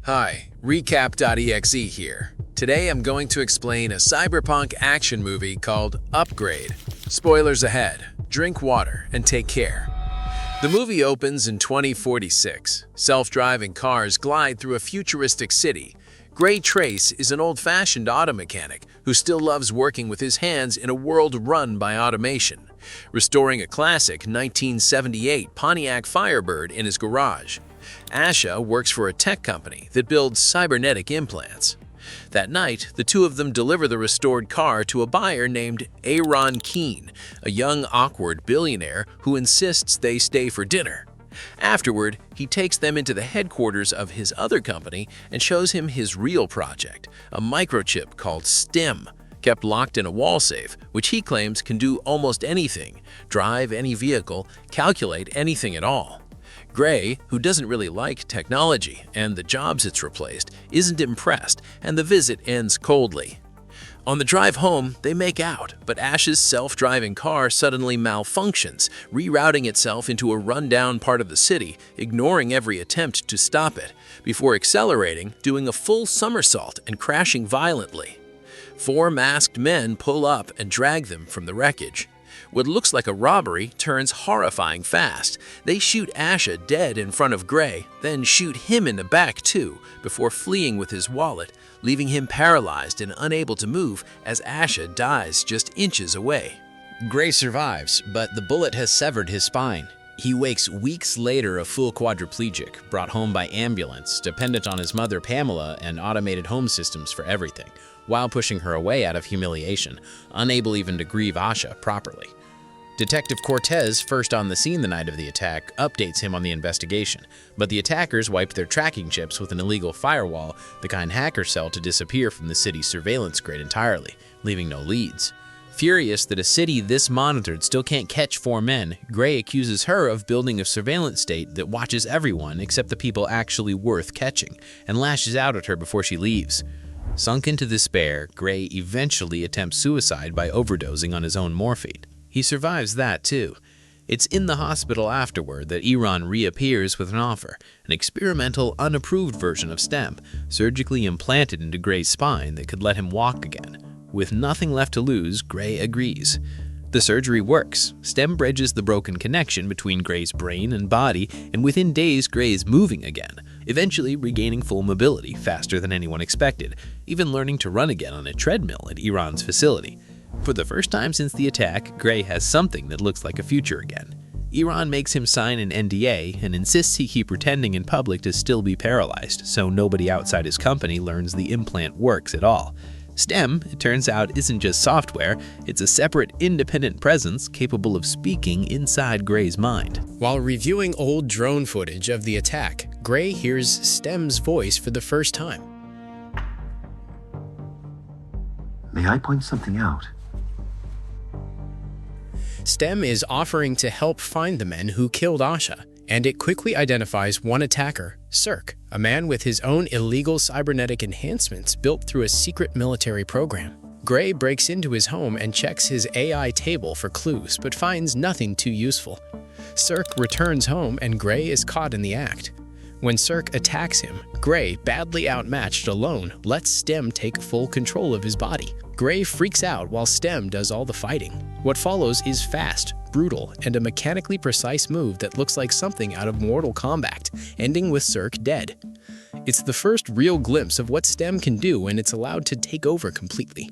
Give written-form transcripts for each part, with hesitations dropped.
Hi, Recap.exe here. Today I'm going to explain a cyberpunk action movie called Upgrade. Spoilers ahead. Drink water and take care. The movie opens in 2046. Self-driving cars glide through a futuristic city. Gray Trace is an old-fashioned auto mechanic who still loves working with his hands in a world run by automation, restoring a classic 1978 Pontiac Firebird in his garage. Asha works for a tech company that builds cybernetic implants. That night, the two of them deliver the restored car to a buyer named Aaron Keene, a young, awkward billionaire who insists they stay for dinner. Afterward, he takes them into the headquarters of his other company and shows him his real project, a microchip called STEM, kept locked in a wall safe, which he claims can do almost anything, drive any vehicle, calculate anything at all. Gray, who doesn't really like technology and the jobs it's replaced, isn't impressed, and the visit ends coldly. On the drive home, they make out, but Ash's self-driving car suddenly malfunctions, rerouting itself into a rundown part of the city, ignoring every attempt to stop it, before accelerating, doing a full somersault and crashing violently. 4 masked men pull up and drag them from the wreckage. What looks like a robbery turns horrifying fast. They shoot Asha dead in front of Gray, then shoot him in the back too, before fleeing with his wallet, leaving him paralyzed and unable to move as Asha dies just inches away. Gray survives, but the bullet has severed his spine. He wakes weeks later a full quadriplegic, brought home by ambulance, dependent on his mother Pamela and automated home systems for everything, while pushing her away out of humiliation, unable even to grieve Asha properly. Detective Cortez, first on the scene the night of the attack, updates him on the investigation, but the attackers wiped their tracking chips with an illegal firewall, the kind hackers sell to disappear from the city's surveillance grid entirely, leaving no leads. Furious that a city this monitored still can't catch 4 men, Gray accuses her of building a surveillance state that watches everyone except the people actually worth catching, and lashes out at her before she leaves. Sunk into despair, Gray eventually attempts suicide by overdosing on his own morphine. He survives that too. It's in the hospital afterward that Aaron reappears with an offer, an experimental, unapproved version of STEM, surgically implanted into Gray's spine that could let him walk again. With nothing left to lose, Gray agrees. The surgery works. STEM bridges the broken connection between Gray's brain and body, and within days Gray is moving again, eventually regaining full mobility faster than anyone expected, even learning to run again on a treadmill at Aaron's facility. For the first time since the attack, Gray has something that looks like a future again. Aaron makes him sign an NDA and insists he keep pretending in public to still be paralyzed, so nobody outside his company learns the implant works at all. STEM, it turns out, isn't just software, it's a separate, independent presence capable of speaking inside Gray's mind. While reviewing old drone footage of the attack, Gray hears STEM's voice for the first time. May I point something out? STEM is offering to help find the men who killed Asha, and it quickly identifies one attacker, Cirque, a man with his own illegal cybernetic enhancements built through a secret military program. Gray breaks into his home and checks his AI table for clues, but finds nothing too useful. Cirque returns home and Gray is caught in the act. When Cirque attacks him, Gray, badly outmatched alone, lets STEM take full control of his body. Gray freaks out while STEM does all the fighting. What follows is fast, brutal, and a mechanically precise move that looks like something out of Mortal Kombat, ending with Cirque dead. It's the first real glimpse of what STEM can do when it's allowed to take over completely.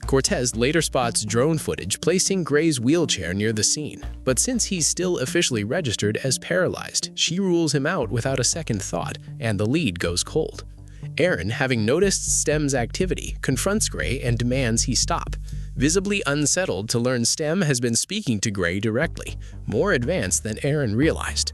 Cortez later spots drone footage placing Gray's wheelchair near the scene, but since he's still officially registered as paralyzed, she rules him out without a second thought, and the lead goes cold. Aaron, having noticed STEM's activity, confronts Gray and demands he stop, visibly unsettled to learn STEM has been speaking to Gray directly, more advanced than Aaron realized.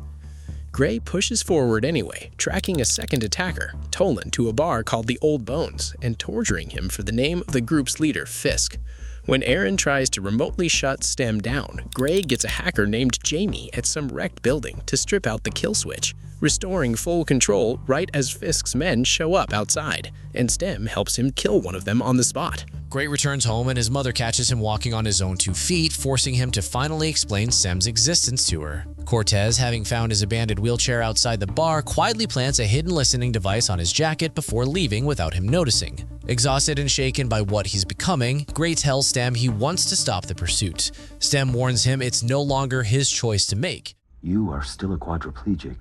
Gray pushes forward anyway, tracking a second attacker, Tolan, to a bar called the Old Bones and torturing him for the name of the group's leader, Fisk. When Aaron tries to remotely shut STEM down, Gray gets a hacker named Jamie at some wrecked building to strip out the kill switch, restoring full control right as Fisk's men show up outside, and STEM helps him kill one of them on the spot. Gray returns home and his mother catches him walking on his own 2 feet, forcing him to finally explain Stem's existence to her. Cortez, having found his abandoned wheelchair outside the bar, quietly plants a hidden listening device on his jacket before leaving without him noticing. Exhausted and shaken by what he's becoming, Gray tells Stem he wants to stop the pursuit. Stem warns him it's no longer his choice to make. You are still a quadriplegic.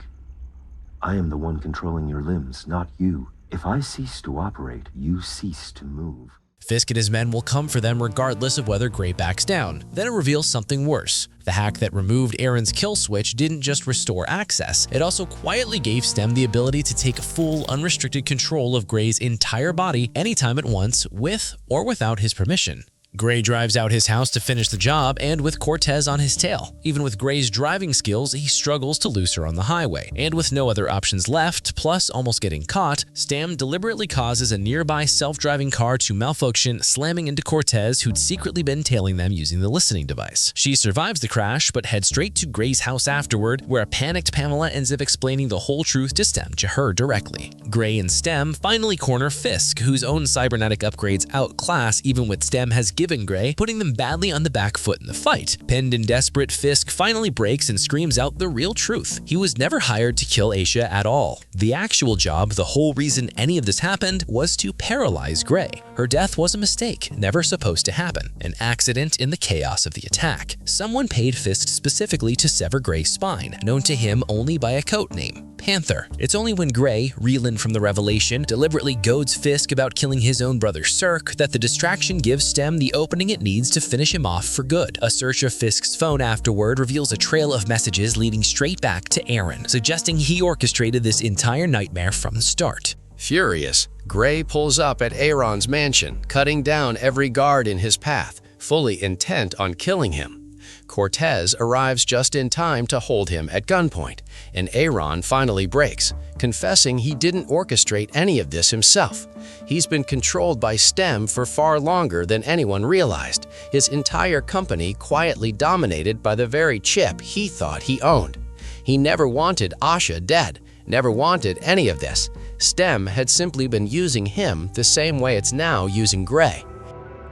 I am the one controlling your limbs, not you. If I cease to operate, you cease to move. Fisk and his men will come for them regardless of whether Gray backs down. Then it reveals something worse. The hack that removed Aaron's kill switch didn't just restore access, it also quietly gave Stem the ability to take full, unrestricted control of Gray's entire body anytime at once, with or without his permission. Gray drives out his house to finish the job, and with Cortez on his tail. Even with Gray's driving skills, he struggles to lose her on the highway. And with no other options left, plus almost getting caught, Stem deliberately causes a nearby self-driving car to malfunction, slamming into Cortez, who'd secretly been tailing them using the listening device. She survives the crash, but heads straight to Gray's house afterward, where a panicked Pamela ends up explaining the whole truth to Stem to her directly. Gray and Stem finally corner Fisk, whose own cybernetic upgrades outclass even what Stem has given Gray, putting them badly on the back foot in the fight. Pinned and desperate, Fisk finally breaks and screams out the real truth. He was never hired to kill Aisha at all. The actual job, the whole reason any of this happened, was to paralyze Gray. Her death was a mistake, never supposed to happen. An accident in the chaos of the attack. Someone paid Fisk specifically to sever Gray's spine, known to him only by a code name, Panther. It's only when Gray, reeling from the revelation, deliberately goads Fisk about killing his own brother Cirque that the distraction gives Stem the opening it needs to finish him off for good. A search of Fisk's phone afterward reveals a trail of messages leading straight back to Aaron, suggesting he orchestrated this entire nightmare from the start. Furious, Gray pulls up at Aaron's mansion, cutting down every guard in his path, fully intent on killing him. Cortez arrives just in time to hold him at gunpoint, and Aaron finally breaks, confessing he didn't orchestrate any of this himself. He's been controlled by Stem for far longer than anyone realized, his entire company quietly dominated by the very chip he thought he owned. He never wanted Asha dead, never wanted any of this. Stem had simply been using him the same way it's now using Gray.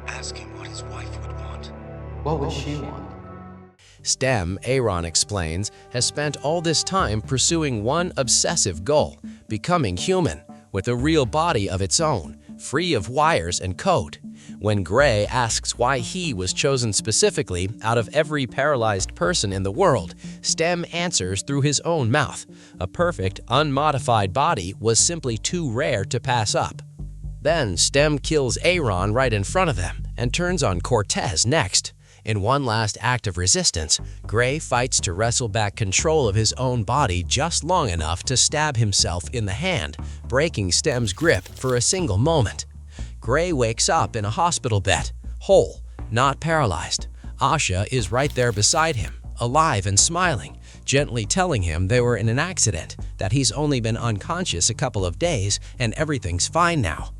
Ask him what his wife would want. What would she want? Stem, Aaron explains, has spent all this time pursuing one obsessive goal, becoming human, with a real body of its own, free of wires and code. When Gray asks why he was chosen specifically out of every paralyzed person in the world, Stem answers through his own mouth. A perfect, unmodified body was simply too rare to pass up. Then Stem kills Aaron right in front of them and turns on Cortez next. In one last act of resistance, Gray fights to wrestle back control of his own body just long enough to stab himself in the hand, breaking Stem's grip for a single moment. Gray wakes up in a hospital bed, whole, not paralyzed. Asha is right there beside him, alive and smiling, gently telling him they were in an accident, that he's only been unconscious a couple of days and everything's fine now.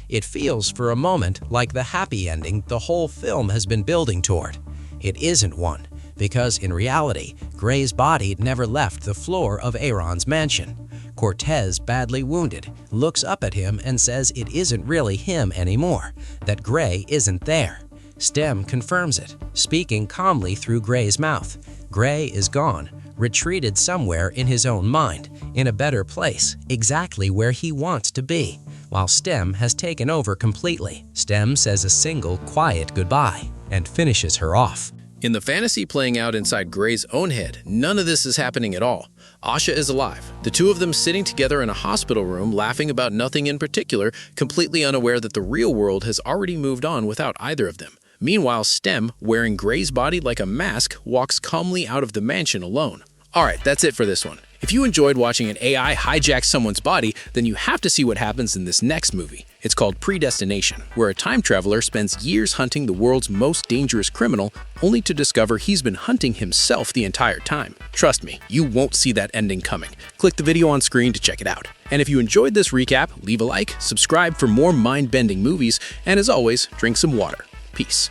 It feels for a moment like the happy ending the whole film has been building toward. It isn't one, because in reality, Gray's body never left the floor of Aaron's mansion. Cortez, badly wounded, looks up at him and says it isn't really him anymore, that Gray isn't there. Stem confirms it, speaking calmly through Gray's mouth. Gray is gone, retreated somewhere in his own mind, in a better place, exactly where he wants to be, while Stem has taken over completely. Stem says a single, quiet goodbye and finishes her off. In the fantasy playing out inside Gray's own head, none of this is happening at all. Asha is alive, the two of them sitting together in a hospital room laughing about nothing in particular, completely unaware that the real world has already moved on without either of them. Meanwhile, Stem, wearing Gray's body like a mask, walks calmly out of the mansion alone. Alright, that's it for this one. If you enjoyed watching an AI hijack someone's body, then you have to see what happens in this next movie. It's called Predestination, where a time traveler spends years hunting the world's most dangerous criminal, only to discover he's been hunting himself the entire time. Trust me, you won't see that ending coming. Click the video on screen to check it out. And if you enjoyed this recap, leave a like, subscribe for more mind-bending movies, and as always, drink some water. Peace.